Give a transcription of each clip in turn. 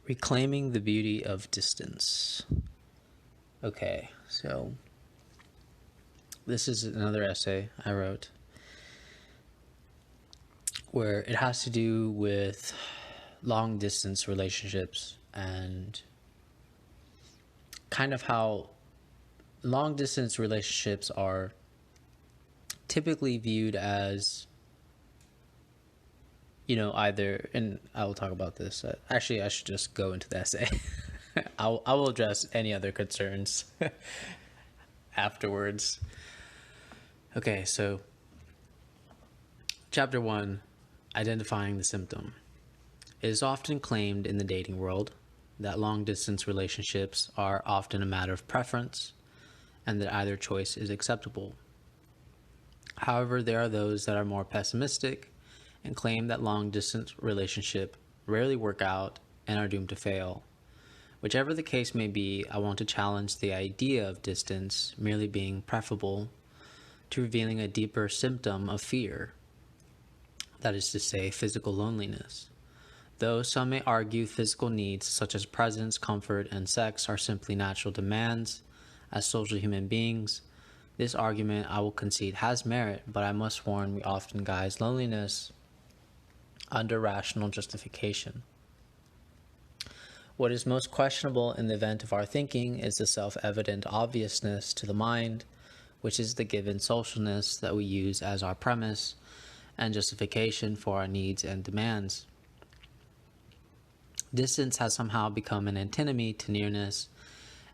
Reclaiming the beauty of distance. Okay, so this is another essay I wrote where it has to do with long distance relationships and kind of how long distance relationships are typically viewed as, either, and I will talk about this. Actually, I should just go into the essay. I will address any other concerns afterwards. Okay, so Chapter 1, Identifying the Symptom. It is often claimed in the dating world that long-distance relationships are often a matter of preference and that either choice is acceptable. However, there are those that are more pessimistic and claim that long-distance relationships rarely work out and are doomed to fail. Whichever the case may be, I want to challenge the idea of distance merely being preferable to revealing a deeper symptom of fear, that is to say, physical loneliness. Though some may argue physical needs such as presence, comfort, and sex are simply natural demands as social human beings, this argument, I will concede, has merit, but I must warn we often guise loneliness under rational justification. What is most questionable in the event of our thinking is the self-evident obviousness to the mind, which is the given socialness that we use as our premise and justification for our needs and demands. Distance has somehow become an antinomy to nearness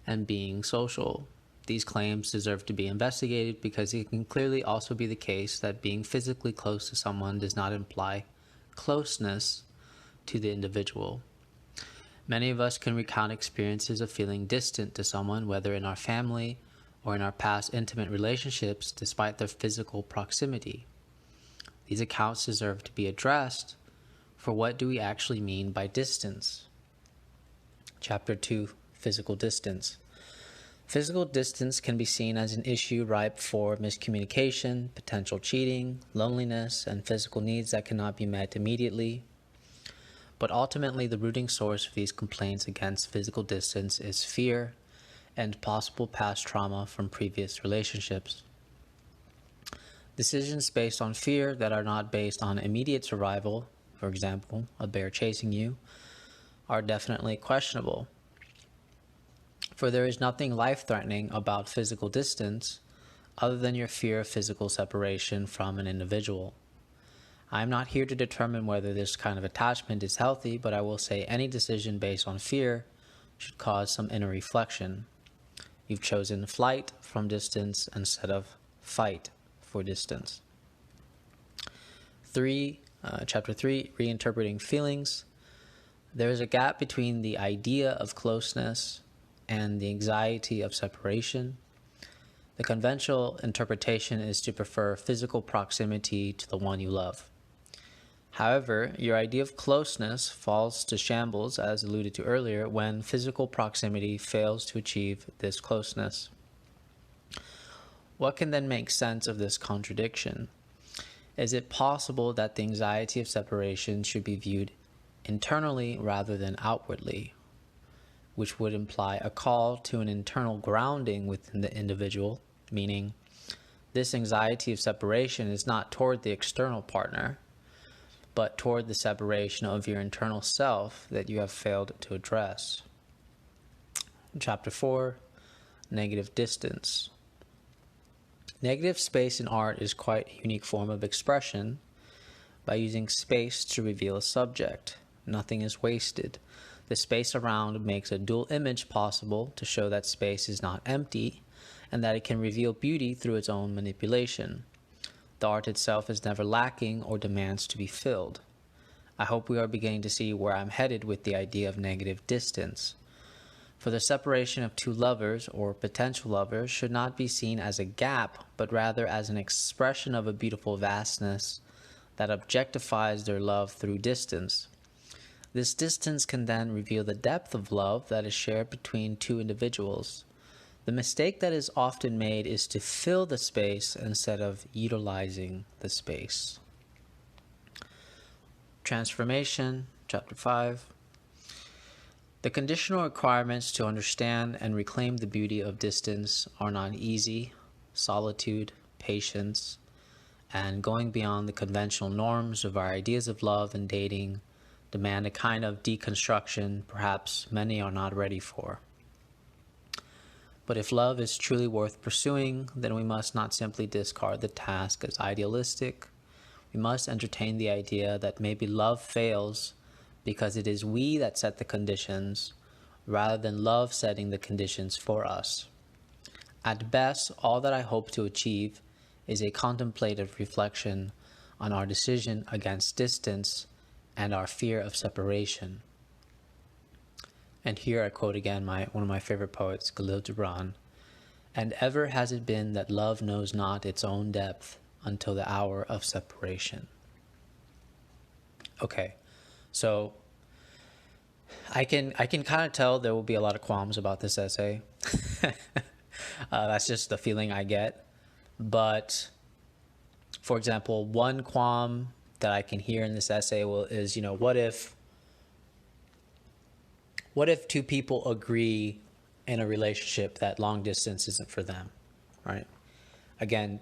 and being social. These claims deserve to be investigated because it can clearly also be the case that being physically close to someone does not imply closeness to the individual. Many of us can recount experiences of feeling distant to someone, whether in our family or in our past intimate relationships, despite their physical proximity. These accounts deserve to be addressed, for what do we actually mean by distance? Chapter 2, Physical Distance. Physical distance can be seen as an issue ripe for miscommunication, potential cheating, loneliness, and physical needs that cannot be met immediately. But ultimately, the rooting source of these complaints against physical distance is fear and possible past trauma from previous relationships. Decisions based on fear that are not based on immediate survival, for example, a bear chasing you, are definitely questionable. For there is nothing life-threatening about physical distance other than your fear of physical separation from an individual. I am not here to determine whether this kind of attachment is healthy, but I will say any decision based on fear should cause some inner reflection. You've chosen flight from distance instead of fight for distance. Chapter 3, Reinterpreting Feelings. There is a gap between the idea of closeness and the anxiety of separation. The conventional interpretation is to prefer physical proximity to the one you love. However, your idea of closeness falls to shambles, as alluded to earlier, when physical proximity fails to achieve this closeness. What can then make sense of this contradiction? Is it possible that the anxiety of separation should be viewed internally rather than outwardly, which would imply a call to an internal grounding within the individual, meaning this anxiety of separation is not toward the external partner, but toward the separation of your internal self that you have failed to address. Chapter 4, Negative Distance. Negative space in art is quite a unique form of expression by using space to reveal a subject. Nothing is wasted. The space around makes a dual image possible to show that space is not empty and that it can reveal beauty through its own manipulation. The art itself is never lacking or demands to be filled. I hope we are beginning to see where I'm headed with the idea of negative distance. For the separation of two lovers or potential lovers should not be seen as a gap, but rather as an expression of a beautiful vastness that objectifies their love through distance. This distance can then reveal the depth of love that is shared between two individuals. The mistake that is often made is to fill the space instead of utilizing the space. Transformation, Chapter 5. The conditional requirements to understand and reclaim the beauty of distance are not easy. Solitude, patience, and going beyond the conventional norms of our ideas of love and dating demand a kind of deconstruction perhaps many are not ready for. But if love is truly worth pursuing, then we must not simply discard the task as idealistic. We must entertain the idea that maybe love fails because it is we that set the conditions, rather than love setting the conditions for us. At best, all that I hope to achieve is a contemplative reflection on our decision against distance and our fear of separation. And here I quote again one of my favorite poets, Khalil Gibran. And ever has it been that love knows not its own depth until the hour of separation. Okay, so I can kind of tell there will be a lot of qualms about this essay. That's just the feeling I get. But, for example, one qualm that I can hear in this essay is, what if two people agree in a relationship that long distance isn't for them, right? Again,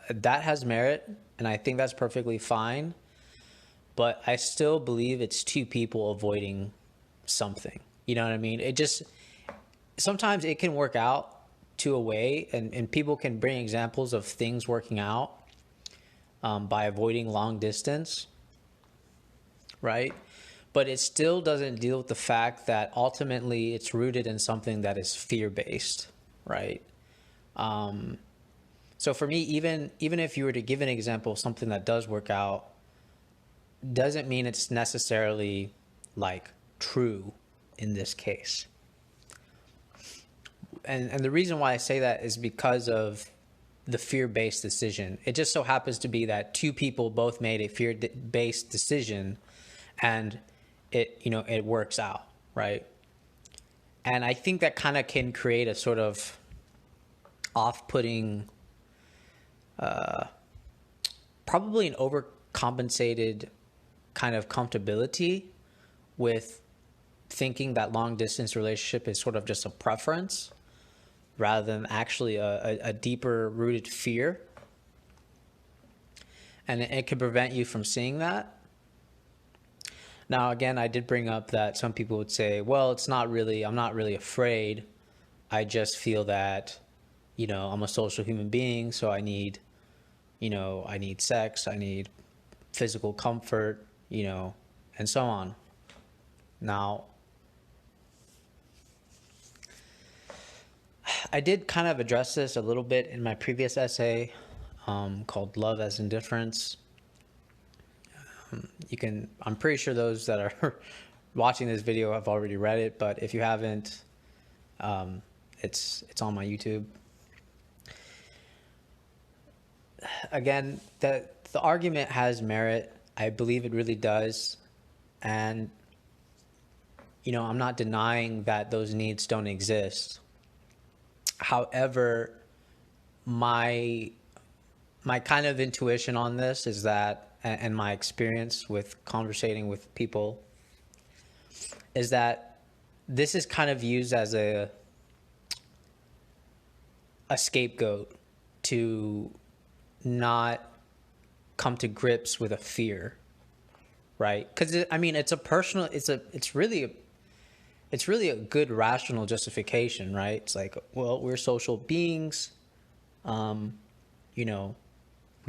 that has merit, and I think that's perfectly fine. But I still believe it's two people avoiding something. You know what I mean? Sometimes it can work out to a way, and people can bring examples of things working out by avoiding long distance, right? But it still doesn't deal with the fact that ultimately it's rooted in something that is fear-based, right? So for me, even if you were to give an example of something that does work out, doesn't mean it's necessarily like true in this case. And the reason why I say that is because of the fear-based decision. It just so happens to be that two people both made a fear-based decision, and it works out, right? And I think that kind of can create a sort of off-putting, probably an overcompensated kind of comfortability with thinking that long distance relationship is sort of just a preference rather than actually a deeper rooted fear. And it can prevent you from seeing that. Now, again, I did bring up that some people would say, well, I'm not really afraid. I just feel that, I'm a social human being, so I need sex, I need physical comfort, and so on. Now, I did kind of address this a little bit in my previous essay called Love as Indifference. I'm pretty sure those that are watching this video have already read it, but if you haven't, it's on my YouTube. Again, the argument has merit. I believe it really does. And, I'm not denying that those needs don't exist. However, my kind of intuition on this is that, and my experience with conversating with people, is that this is kind of used as a scapegoat to not come to grips with a fear, right? Because it's really a good rational justification, right? It's like, well, we're social beings, we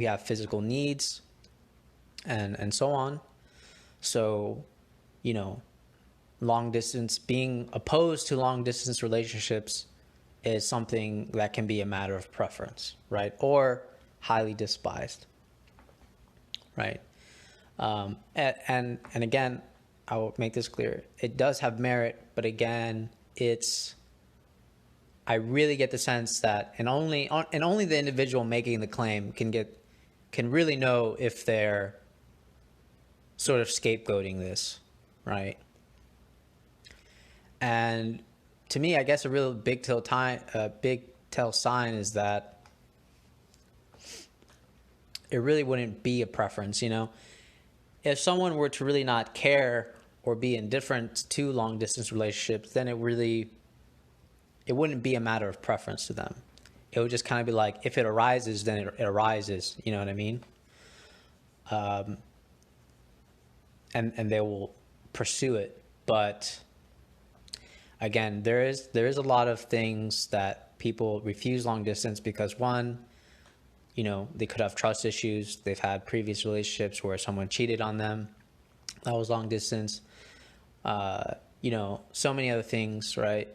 have physical needs, and so on. So, being opposed to long distance relationships is something that can be a matter of preference, right? Or highly despised, right? And again, I will make this clear. It does have merit, but again, I really get the sense that, and only the individual making the claim can really know if they're sort of scapegoating this, right? And to me, I guess a real big tell sign is that it really wouldn't be a preference, If someone were to really not care or be indifferent to long distance relationships, then it wouldn't be a matter of preference to them. It would just kind of be like, if it arises, then it arises. You know what I mean? And they will pursue it. But again, there is a lot of things that people refuse long distance because, one, they could have trust issues. They've had previous relationships where someone cheated on them. That was long distance. So many other things, right?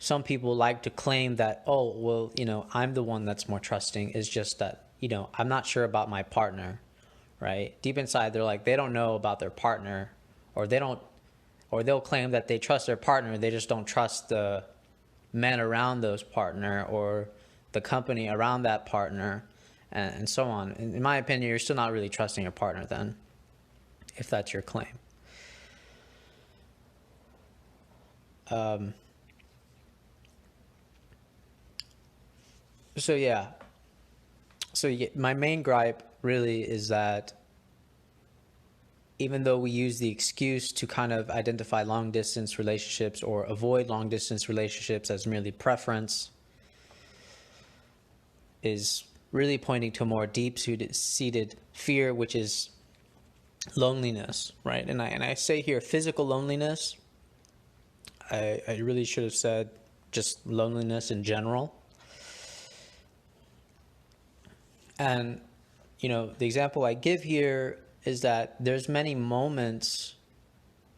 Some people like to claim that, oh, well, I'm the one that's more trusting. It's just that, I'm not sure about my partner, right? Deep inside, they're like, they don't know about their partner, or they'll claim that they trust their partner. They just don't trust the men around those partner or the company around that partner, and so on. In my opinion, you're still not really trusting your partner then, if that's your claim. So my main gripe really is that even though we use the excuse to kind of identify long distance relationships or avoid long distance relationships as merely preference, is really pointing to a more deep-seated fear, which is loneliness, right? And I say here physical loneliness. I really should have said just loneliness in general. And, the example I give here is that there's many moments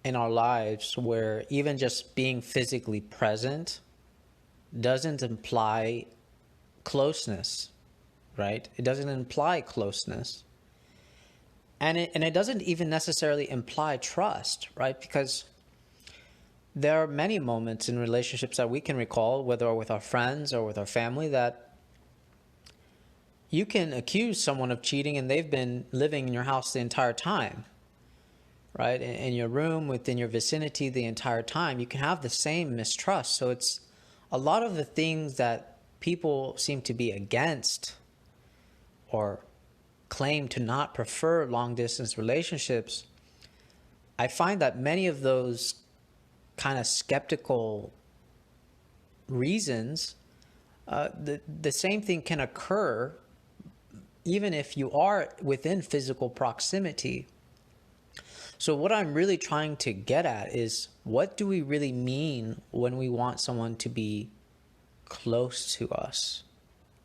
in our lives where even just being physically present doesn't imply closeness, right? It doesn't imply closeness. And it doesn't even necessarily imply trust, right? Because there are many moments in relationships that we can recall, whether with our friends or with our family, that you can accuse someone of cheating and they've been living in your house the entire time, right? In your room, within your vicinity the entire time. You can have the same mistrust. So it's a lot of the things that people seem to be against or claim to not prefer long distance relationships. I find that many of those kind of skeptical reasons, the same thing can occur even if you are within physical proximity. So what I'm really trying to get at is, what do we really mean when we want someone to be close to us,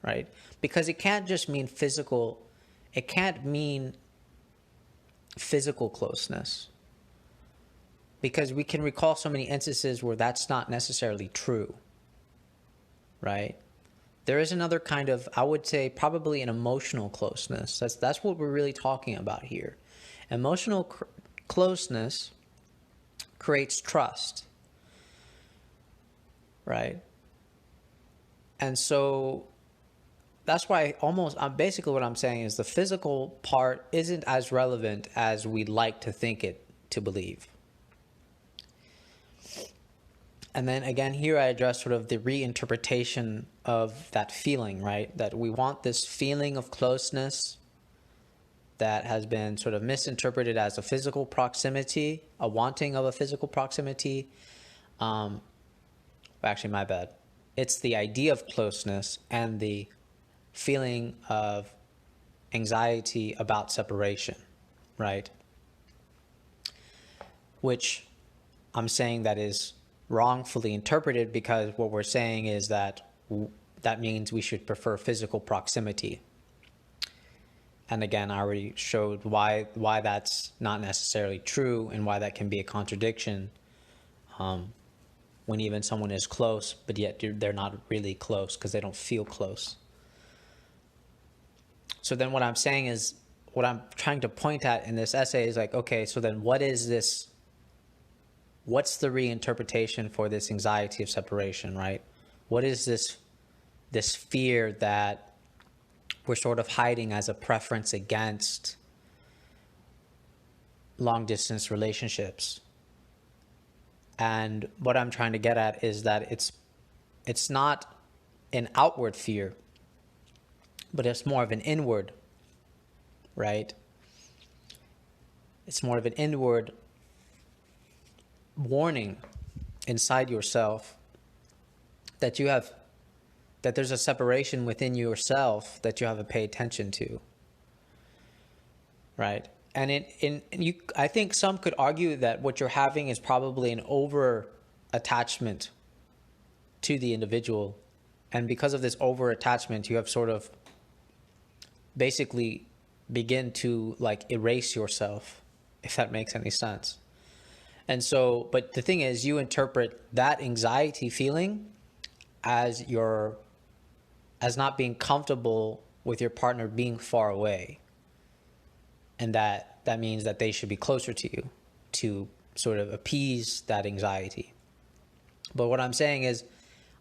right? Because it can't just mean physical. It can't mean physical closeness. Because we can recall so many instances where that's not necessarily true, right? There is another kind of, I would say, probably an emotional closeness. That's what we're really talking about here. Emotional closeness creates trust, right? And so that's why basically what I'm saying is the physical part isn't as relevant as we'd like to think it to believe. And then again, here I address sort of the reinterpretation of that feeling, right? That we want this feeling of closeness that has been sort of misinterpreted as a physical proximity, a wanting of a physical proximity. Actually, my bad. It's the idea of closeness and the feeling of anxiety about separation, right? Which I'm saying that is wrongfully interpreted, because what we're saying is that that means we should prefer physical proximity. And again, I already showed why that's not necessarily true and why that can be a contradiction when even someone is close, but yet they're not really close because they don't feel close. So then what I'm saying is, what I'm trying to point at in this essay is like, okay, so then what is this? What's the reinterpretation for this anxiety of separation, right? What is this fear that we're sort of hiding as a preference against long-distance relationships? And what I'm trying to get at is that it's not an outward fear, but it's more of an inward, right? It's more of an inward warning inside yourself that there's a separation within yourself that you have to pay attention to, right? And I think some could argue that what you're having is probably an over attachment to the individual, and because of this over attachment, you have sort of basically begin to like erase yourself, if that makes any sense. And so, but the thing is, you interpret that anxiety feeling as not being comfortable with your partner being far away. And that means that they should be closer to you to sort of appease that anxiety. But what I'm saying is,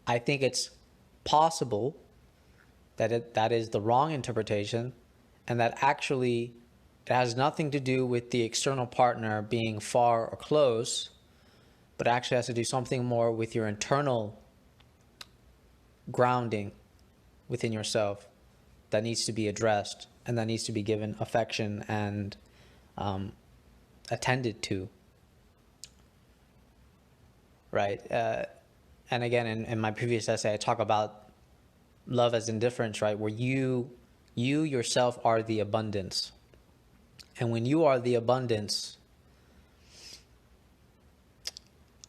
I think it's possible that that is the wrong interpretation, and that actually it has nothing to do with the external partner being far or close, but actually has to do something more with your internal grounding within yourself that needs to be addressed, and that needs to be given affection and attended to, right? And again, in my previous essay, I talk about love as indifference, right? Where you yourself are the abundance. And when you are the abundance,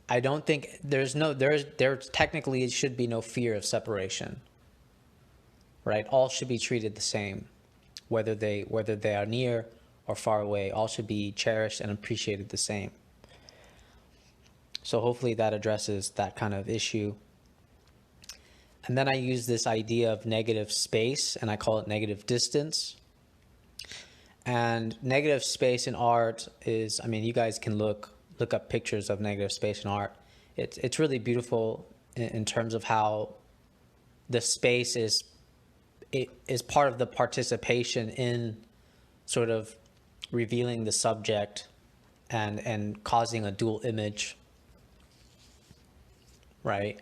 I don't think there technically should be no fear of separation, right? All should be treated the same, whether they are near or far away. All should be cherished and appreciated the same. So hopefully that addresses that kind of issue. And then I use this idea of negative space, and I call it negative distance. And negative space in art is, I mean, you guys can look up pictures of negative space in art. It's really beautiful in terms of how the space is part of the participation in sort of revealing the subject and causing a dual image, right?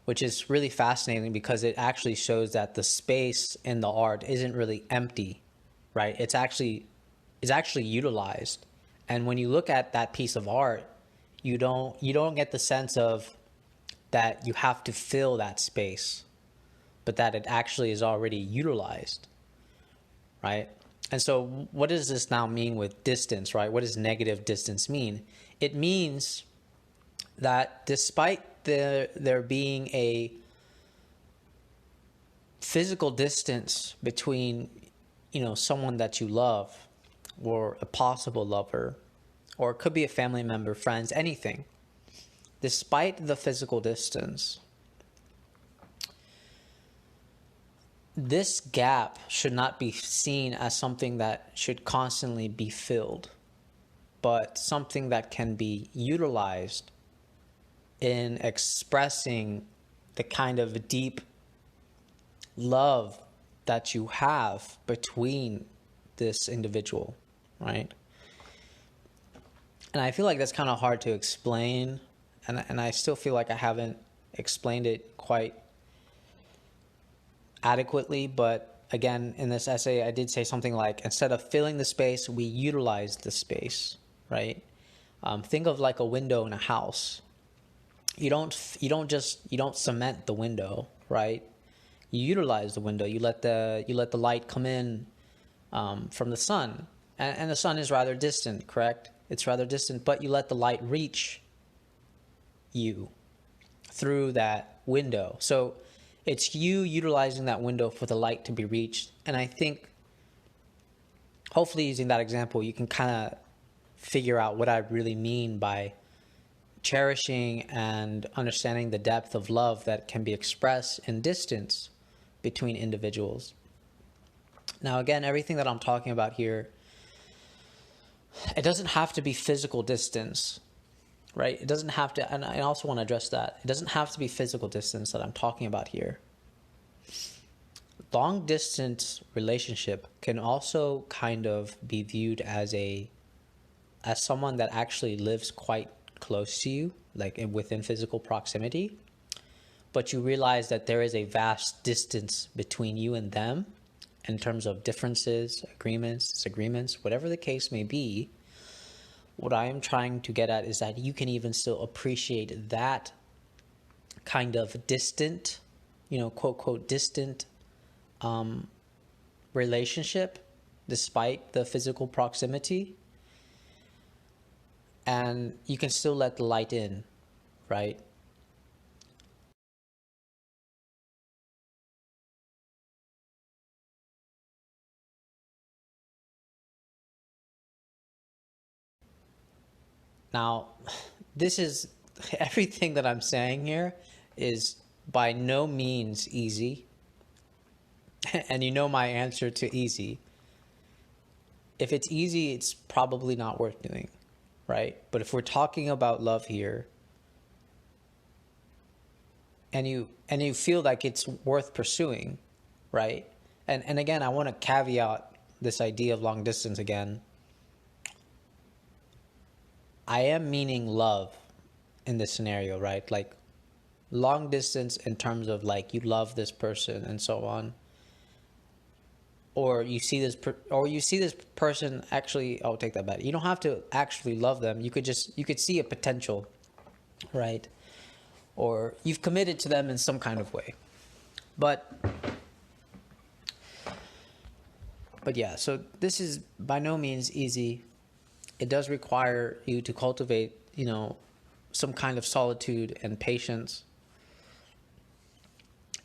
Which is really fascinating because it actually shows that the space in the art isn't really empty, right? It's actually utilized. And when you look at that piece of art, you don't get the sense of that you have to fill that space, but that it actually is already utilized, right? And so what does this now mean with distance, right? What does negative distance mean? It means that despite there being a physical distance between, someone that you love or a possible lover, or it could be a family member, friends, anything, despite the physical distance, this gap should not be seen as something that should constantly be filled, but something that can be utilized in expressing the kind of deep love that you have between this individual, right? And I feel like that's kind of hard to explain, and I still feel like I haven't explained it quite adequately. But again, in this essay, I did say something like, instead of filling the space, we utilize the space, right? Think of like a window in a house. You don't cement the window, right? You utilize the window. You let the light come in from the sun, and the sun is rather distant, correct? It's rather distant, but you let the light reach you through that window. So it's you utilizing that window for the light to be reached. And I think hopefully using that example, you can kind of figure out what I really mean by cherishing and understanding the depth of love that can be expressed in distance between individuals. Now, again, everything that I'm talking about here, it doesn't have to be physical distance, right? It doesn't have to, and I also want to address that. It doesn't have to be physical distance that I'm talking about here. Long distance relationship can also kind of be viewed as someone that actually lives quite close to you, like within physical proximity, but you realize that there is a vast distance between you and them in terms of differences, agreements, disagreements, whatever the case may be. What I am trying to get at is that you can even still appreciate that kind of distant, quote, quote, distant relationship despite the physical proximity. And you can still let the light in, right? Now, this is everything that I'm saying here is by no means easy. And you know my answer to easy. If it's easy, it's probably not worth doing, right? But if we're talking about love here, and you feel like it's worth pursuing, right? And again, I want to caveat this idea of long distance again. I am meaning love in this scenario, right? Like long distance in terms of like you love this person and so on, or you see this person actually. I'll take that back. You don't have to actually love them. You could see a potential, right? Or you've committed to them in some kind of way, but yeah. So this is by no means easy. It does require you to cultivate, some kind of solitude and patience,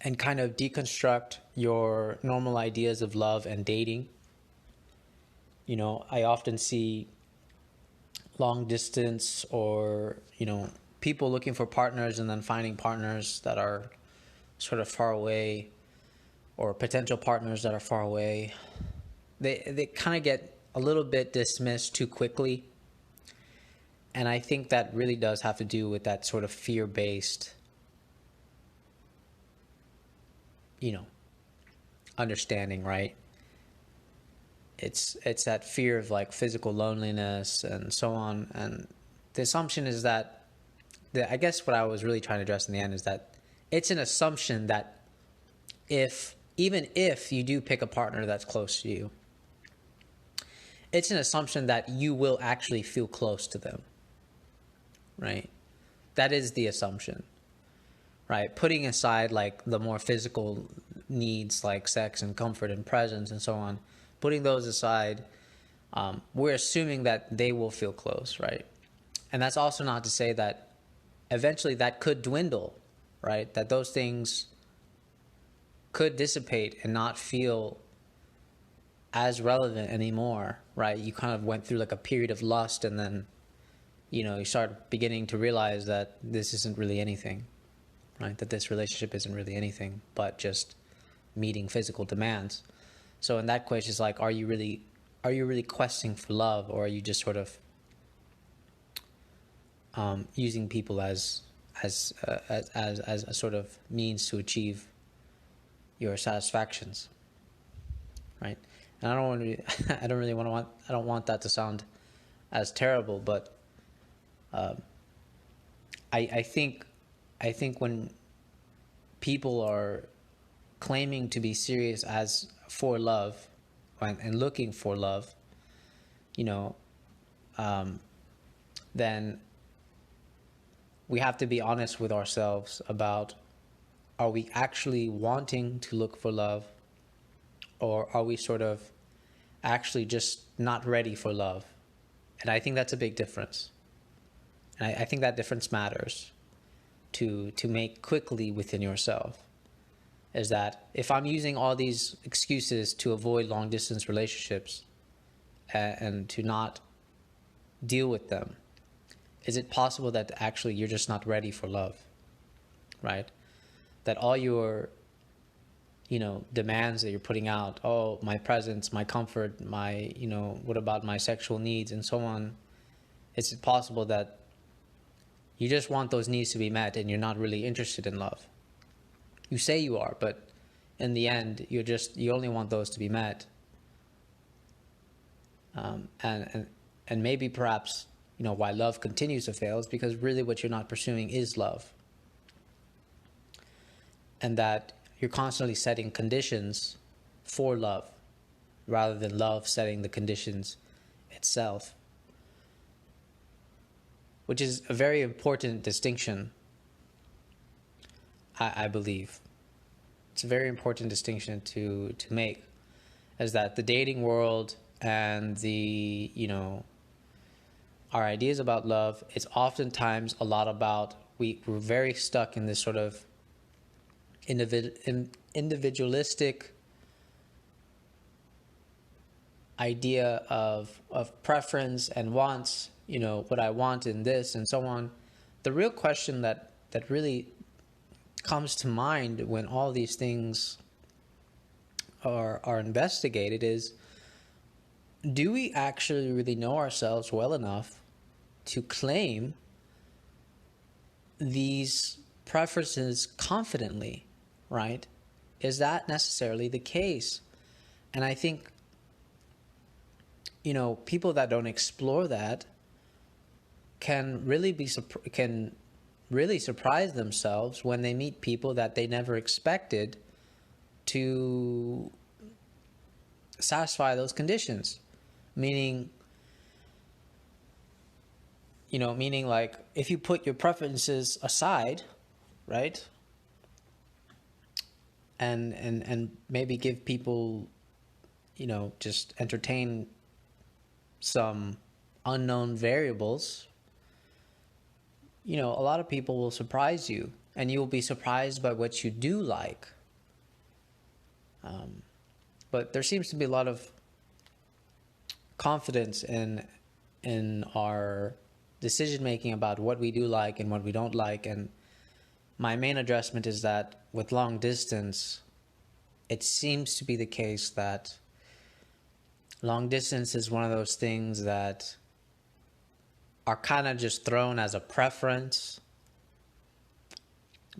and kind of deconstruct your normal ideas of love and dating. I often see long distance or, people looking for partners and then finding partners that are sort of far away, or potential partners that are far away. They kind of get a little bit dismissed too quickly. And I think that really does have to do with that sort of fear-based, understanding, right? It's that fear of like physical loneliness and so on. And the assumption is that, I guess what I was really trying to address in the end is that it's an assumption that even if you do pick a partner that's close to you, it's an assumption that you will actually feel close to them, right? That is the assumption, right? Putting aside like the more physical needs like sex and comfort and presence and so on, putting those aside, we're assuming that they will feel close, right? And that's also not to say that eventually that could dwindle, right? That those things could dissipate and not feel as relevant anymore, right? You kind of went through like a period of lust, and then, you start beginning to realize that this isn't really anything, right? That this relationship isn't really anything but just meeting physical demands. So in that question, it's like, are you really questing for love, or are you just sort of using people as a sort of means to achieve your satisfactions, right? And I don't want that to sound as terrible, but I think when people are claiming to be serious as for love and looking for love, then we have to be honest with ourselves about, are we actually wanting to look for love, or are we sort of actually just not ready for love? And I think that's a big difference. And I think that difference matters to make quickly within yourself. Is that if I'm using all these excuses to avoid long distance relationships and to not deal with them, is it possible that actually you're just not ready for love, right? That all your, demands that you're putting out, oh, my presence, my comfort, my, what about my sexual needs and so on, is it possible that you just want those needs to be met and you're not really interested in love? You say you are, but in the end, you only want those to be met. And maybe perhaps, why love continues to fail is because really what you're not pursuing is love. And that you're constantly setting conditions for love rather than love setting the conditions itself. which is a very important distinction, I believe. It's a very important distinction to make, is that the dating world and the, our ideas about love, it's oftentimes a lot about, we're very stuck in this sort of individualistic idea of preference and wants, what I want in this and so on. The real question that really comes to mind when all these things are investigated is, do we actually really know ourselves well enough to claim these preferences confidently, right? Is that necessarily the case? And I think, people that don't explore that can really surprise themselves when they meet people that they never expected to satisfy those conditions. Meaning like, if you put your preferences aside, right, and maybe give people, just entertain some unknown variables, a lot of people will surprise you, and you will be surprised by what you do like. But there seems to be a lot of confidence in our decision making about what we do like and what we don't like. And my main addressment is that with long distance, it seems to be the case that long distance is one of those things that are kind of just thrown as a preference.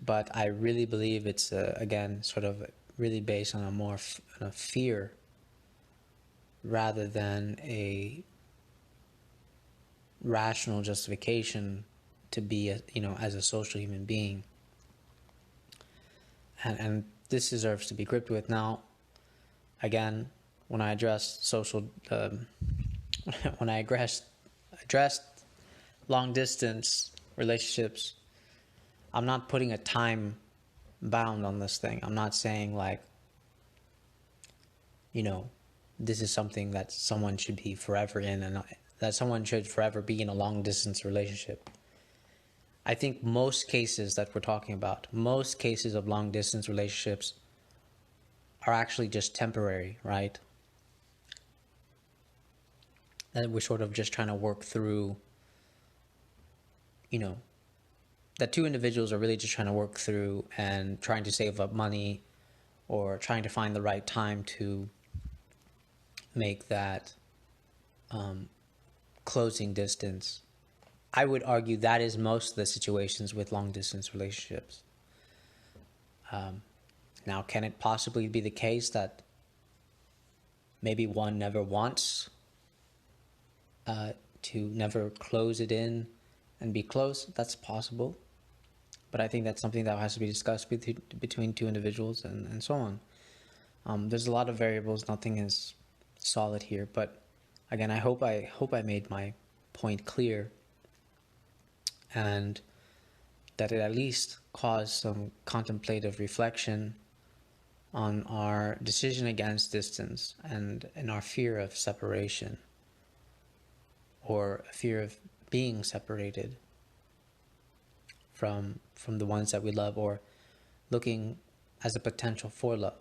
But I really believe it's, again, sort of really based on a fear rather than a rational justification to be, as a social human being. And this deserves to be gripped with. Now, again, when I addressed when I addressed long distance relationships, I'm not putting a time bound on this thing. I'm not saying like, this is something that someone should be forever in, and that someone should forever be in a long distance relationship. I think most cases that we're talking about, most cases of long distance relationships are actually just temporary, right? That we're sort of just trying to work through, that two individuals are really just trying to work through and trying to save up money or trying to find the right time to make that closing distance. I would argue that is most of the situations with long distance relationships. Now, can it possibly be the case that maybe one never wants to never close it in and be close? That's possible. But I think that's something that has to be discussed between two individuals and so on. There's a lot of variables. Nothing is solid here. But again, I hope I made my point clear, and that it at least caused some contemplative reflection on our decision against distance and our fear of separation, or a fear of being separated from the ones that we love, or looking as a potential for love.